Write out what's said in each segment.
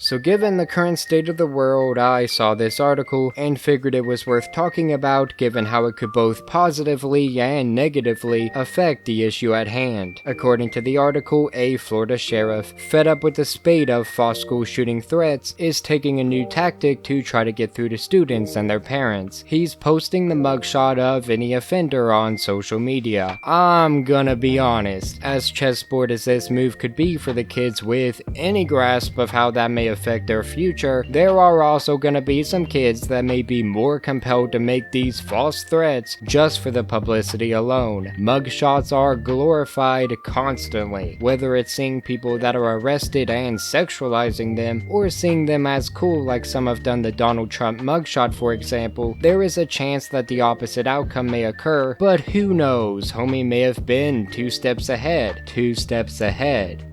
So given the current state of the world, I saw this article and figured it was worth talking about given how it could both positively and negatively affect the issue at hand. According to the article, a Florida sheriff, fed up with the spate of false school shooting threats, is taking a new tactic to try to get through to students and their parents. He's posting the mugshot of any offender on social media. I'm gonna be honest, as chessboard as this move could be for the kids with any grasp of how that may affect their future, there are also gonna be some kids that may be more compelled to make these false threats just for the publicity alone. Mugshots are glorified constantly, whether it's seeing people that are arrested and sexualizing them, or seeing them as cool like some have done the Donald Trump mugshot for example. There is a chance that the opposite outcome may occur, but who knows, homie may have been 2 steps ahead. 2 steps ahead.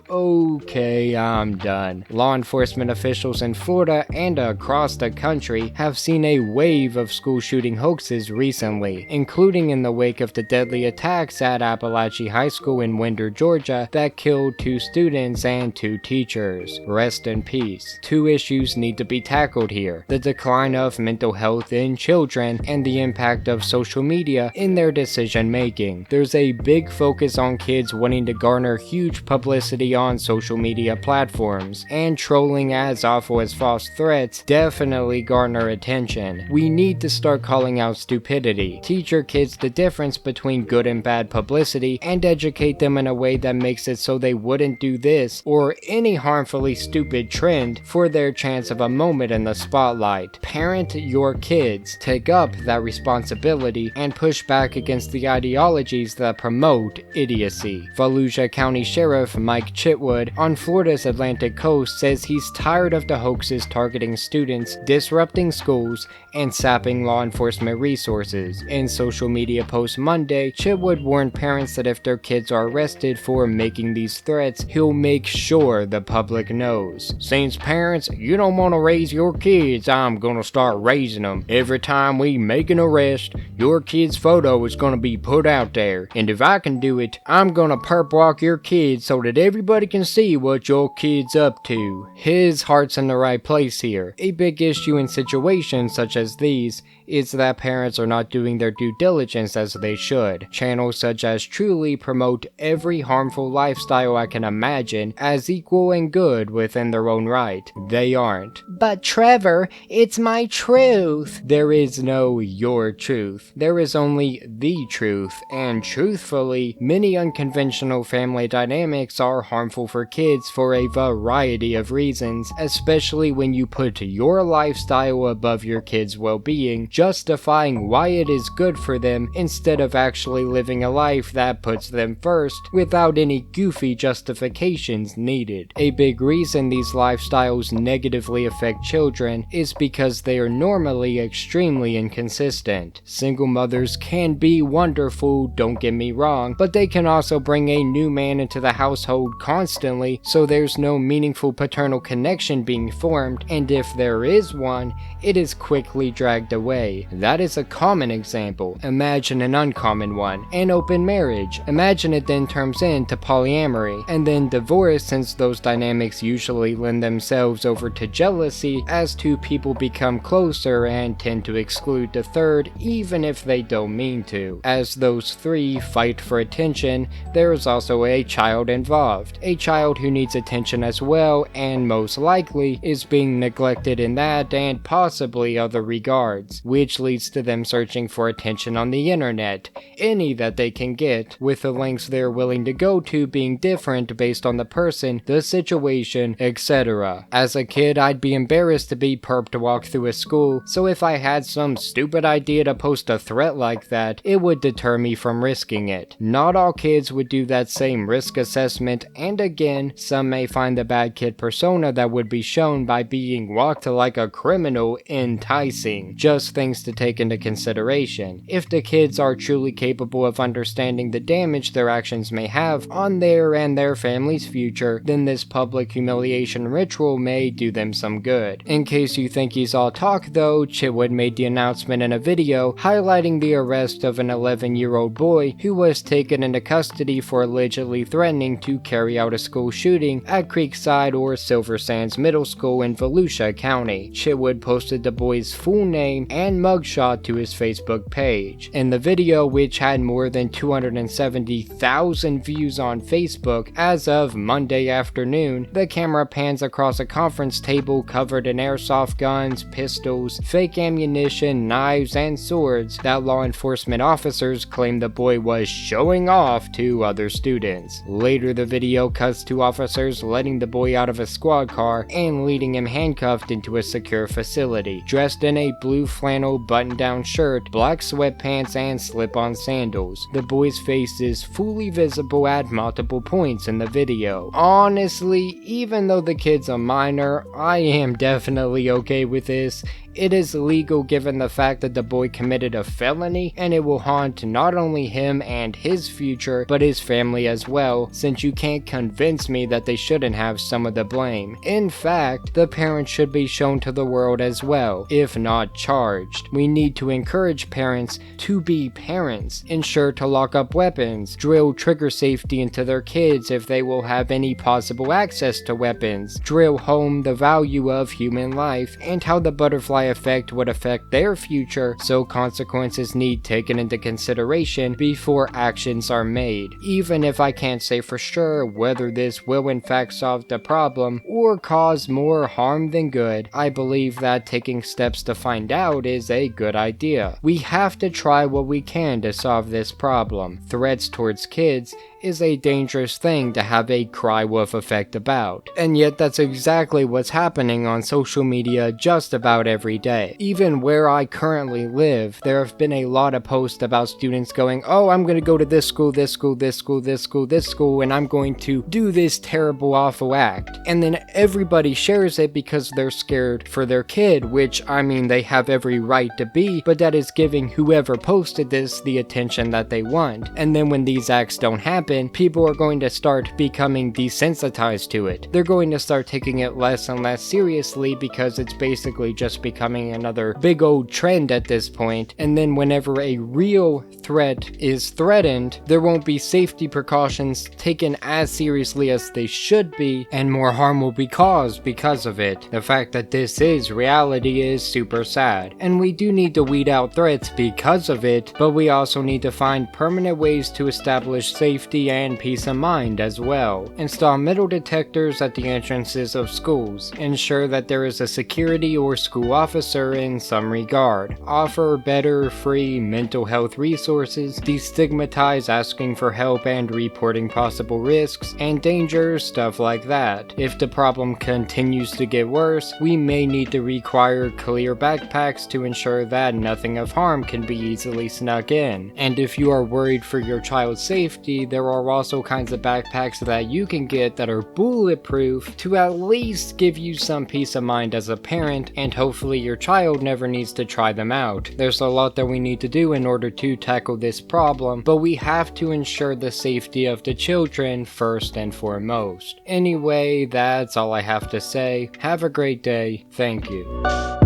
Okay, I'm done. Law enforcement officials in Florida and across the country have seen a wave of school shooting hoaxes recently, including in the wake of the deadly attacks at Appalachia High School in Winder, Georgia that killed 2 students and 2 teachers. Rest in peace. 2 issues need to be tackled here: the decline of mental health in children and the impact of social media in their decision making. There's a big focus on kids wanting to garner huge publicity on social media platforms, and trolling, as awful as false threats, definitely garner attention. We need to start calling out stupidity, teach your kids the difference between good and bad publicity, and educate them in a way that makes it so they wouldn't do this or any harmfully stupid trend for their chance of a moment in the spotlight. Parent your kids, take up that responsibility, and push back against the ideologies that promote idiocy. Volusia County Sheriff Mike Chitwood on Florida's Atlantic coast says he's tired of the hoaxes targeting students, disrupting schools, and sapping law enforcement resources. In social media post Monday, Chitwood warned parents that if their kids are arrested for making these threats, he'll make sure the public knows. Since parents, you don't want to raise your kids, I'm gonna start raising them. Every time we make an arrest, your kid's photo is gonna be put out there, and if I can do it, I'm gonna perp walk your kids so that everybody can see what your kid's up to. His heart's in the right place here. A big issue in situations such as these is that parents are not doing their due diligence as they should. Channels such as Truly promote every harmful lifestyle I can imagine as equal and good within their own right. They aren't. But Trevor, it's my truth. There is no your truth. There is only the truth, and truthfully, many unconventional family dynamics are harmful for kids for a variety of reasons, especially when you put your lifestyle above your kids' well-being, justifying why it is good for them instead of actually living a life that puts them first without any goofy justifications needed. A big reason these lifestyles negatively affect children is because they are normally extremely inconsistent. Single mothers can be wonderful, don't get me wrong, but they can also bring a new man into the household constantly, so there's no meaningful paternal connection being formed, and if there is one, it is quickly dragged away. That is a common example. Imagine an uncommon one: an open marriage. Imagine it then turns into polyamory, and then divorce, since those dynamics usually lend themselves over to jealousy as 2 people become closer and tend to exclude the third even if they don't mean to. As those 3 fight for attention, there is also a child involved. A child who needs attention as well, and most likely is being neglected in that and possibly other regards, which leads to them searching for attention on the internet, any that they can get, with the lengths they're willing to go to being different based on the person, the situation, etc. As a kid, I'd be embarrassed to be perped to walk through a school, so if I had some stupid idea to post a threat like that, it would deter me from risking it. Not all kids would do that same risk assessment, and again, some may find the bad kid persona that would be shown by being walked like a criminal enticing. Just things to take into consideration. If the kids are truly capable of understanding the damage their actions may have on their and their family's future, then this public humiliation ritual may do them some good. In case you think he's all talk though, Chitwood made the announcement in a video highlighting the arrest of an 11-year-old boy who was taken into custody for allegedly threatening to carry out a school shooting at Creekside or for Silver Sands Middle School in Volusia County. Chitwood posted the boy's full name and mugshot to his Facebook page. In the video, which had more than 270,000 views on Facebook as of Monday afternoon, the camera pans across a conference table covered in airsoft guns, pistols, fake ammunition, knives, and swords that law enforcement officers claim the boy was showing off to other students. Later, the video cuts to officers letting the boy out of a squad car and leading him handcuffed into a secure facility, dressed in a blue flannel button-down shirt, black sweatpants, and slip-on sandals. The boy's face is fully visible at multiple points in the video. Honestly, even though the kid's a minor, I am definitely okay with this. It is legal given the fact that the boy committed a felony, and it will haunt not only him and his future, but his family as well, since you can't convince me that they shouldn't have some of the blame. In fact, the parents should be shown to the world as well, if not charged. We need to encourage parents to be parents, ensure to lock up weapons, drill trigger safety into their kids if they will have any possible access to weapons, drill home the value of human life, and how the butterfly effect would affect their future, so consequences need taken into consideration before actions are made. Even if I can't say for sure whether this will in fact solve the problem or cause more harm than good, I believe that taking steps to find out is a good idea. We have to try what we can to solve this problem. Threats towards kids is a dangerous thing to have a cry wolf effect about. And yet that's exactly what's happening on social media just about every day. Even where I currently live, there have been a lot of posts about students going, oh, I'm gonna go to this school, this school, this school, this school, this school, and I'm going to do this terrible, awful act. And then everybody shares it because they're scared for their kid, which, I mean, they have every right to be, but that is giving whoever posted this the attention that they want. And then when these acts don't happen, people are going to start becoming desensitized to it. They're going to start taking it less and less seriously because it's basically just becoming another big old trend at this point. And then whenever a real threat is threatened, there won't be safety precautions taken as seriously as they should be, and more harm will be caused because of it. The fact that this is reality is super sad, and we do need to weed out threats because of it, but we also need to find permanent ways to establish safety and peace of mind as well. Install metal detectors at the entrances of schools. Ensure that there is a security or school officer in some regard. Offer better free mental health resources. Destigmatize asking for help and reporting possible risks and dangers, stuff like that. If the problem continues to get worse, we may need to require clear backpacks to ensure that nothing of harm can be easily snuck in. And if you are worried for your child's safety, there are also kinds of backpacks that you can get that are bulletproof to at least give you some peace of mind as a parent, and hopefully your child never needs to try them out. There's a lot that we need to do in order to tackle this problem, but we have to ensure the safety of the children first and foremost. Anyway, that's all I have to say. Have a great day. Thank you.